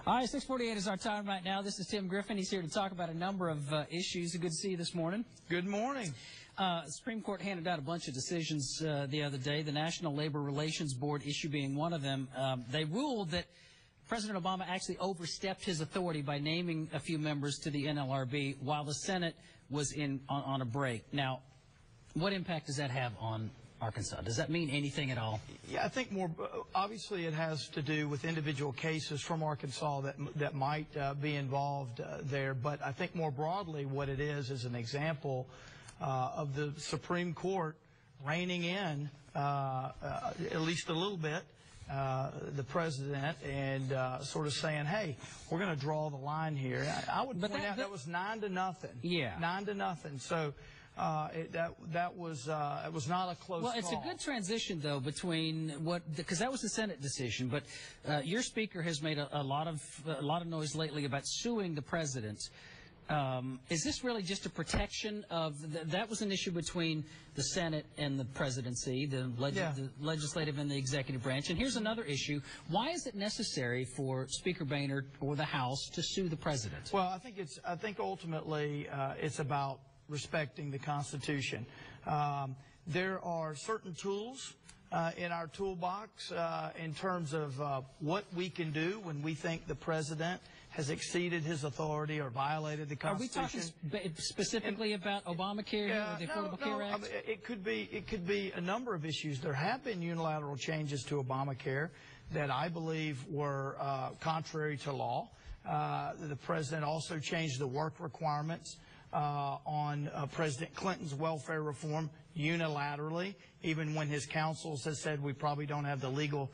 All right, 6:48 is our time right now. This is Tim Griffin. He's here to talk about a number of issues. Good to see you this morning. Good morning. The Supreme Court handed out a bunch of decisions the other day, the National Labor Relations Board issue being one of them. They ruled that President Obama actually overstepped his authority by naming a few members to the NLRB while the Senate was on a break. Now, what impact does that have on Arkansas? Does that mean anything at all? Yeah, I think more obviously it has to do with individual cases from Arkansas that might be involved there. But I think more broadly what it is an example of the Supreme Court reining in at least a little bit the president and sort of saying, hey, we're going to draw the line here. I would point out that was 9-0. Yeah. 9-0. So it was not a close Well, it's call. a good transition, though, between because that was the Senate decision, but your speaker has made a lot of noise lately about suing the president. Is this really just a protection of that was an issue between the Senate and the presidency, the legislative and the executive branch. And here's another issue. Why is it necessary for Speaker Boehner or the House to sue the president? Well, I think ultimately it's about respecting the Constitution. There are certain tools in our toolbox in terms of what we can do when we think the president has exceeded his authority or violated the Constitution. Are we talking specifically about Obamacare or the Affordable Care Act? I mean, it could be a number of issues. There have been unilateral changes to Obamacare that I believe were contrary to law. The president also changed the work requirements on President Clinton's welfare reform unilaterally, even when his counsels has said we probably don't have the legal,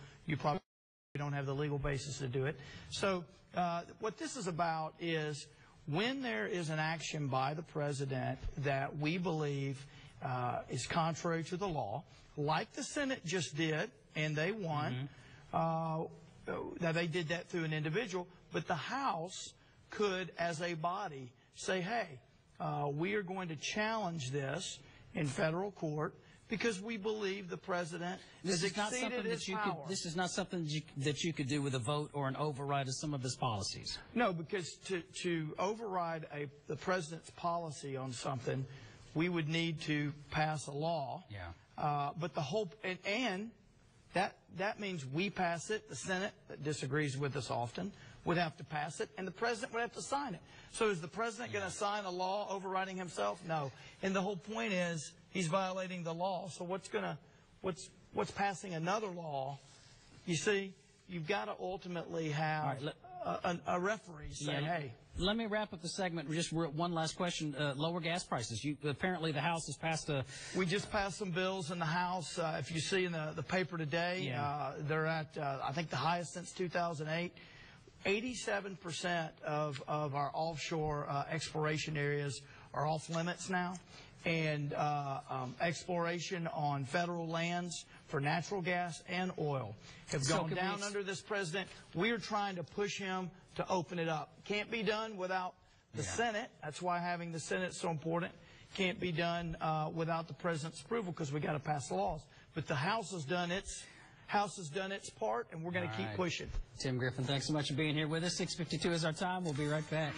basis to do it. So what this is about is when there is an action by the president that we believe is contrary to the law, like the Senate just did, and they won. Now they did that through an individual, but the House could, as a body, say, hey, we are going to challenge this in federal court because we believe the president has exceeded his power. This is not something that you could do with a vote or an override of some of his policies. No, because to override the president's policy on something, we would need to pass a law. Yeah. But the whole and that means we pass it. The Senate, that disagrees with us often, would have to pass it, and the president would have to sign it. So is the president going to sign a law overriding himself? No. And the whole point is he's violating the law. So what's passing another law? You see, you've got to ultimately have a referee say, hey. Let me wrap up the segment. Just one last question. Lower gas prices. Apparently the House has passed We just passed some bills in the House. If you see in the paper today, they're at, I think, the highest since 2008. 87% of our offshore exploration areas are off limits now. And exploration on federal lands for natural gas and oil have gone down under this president. We're trying to push him to open it up. Can't be done without the Senate. That's why having the Senate is so important. Can't be done without the president's approval because we got to pass the laws. But the House has done its part, and we're going to keep pushing. Tim Griffin, thanks so much for being here with us. 6:52 is our time. We'll be right back.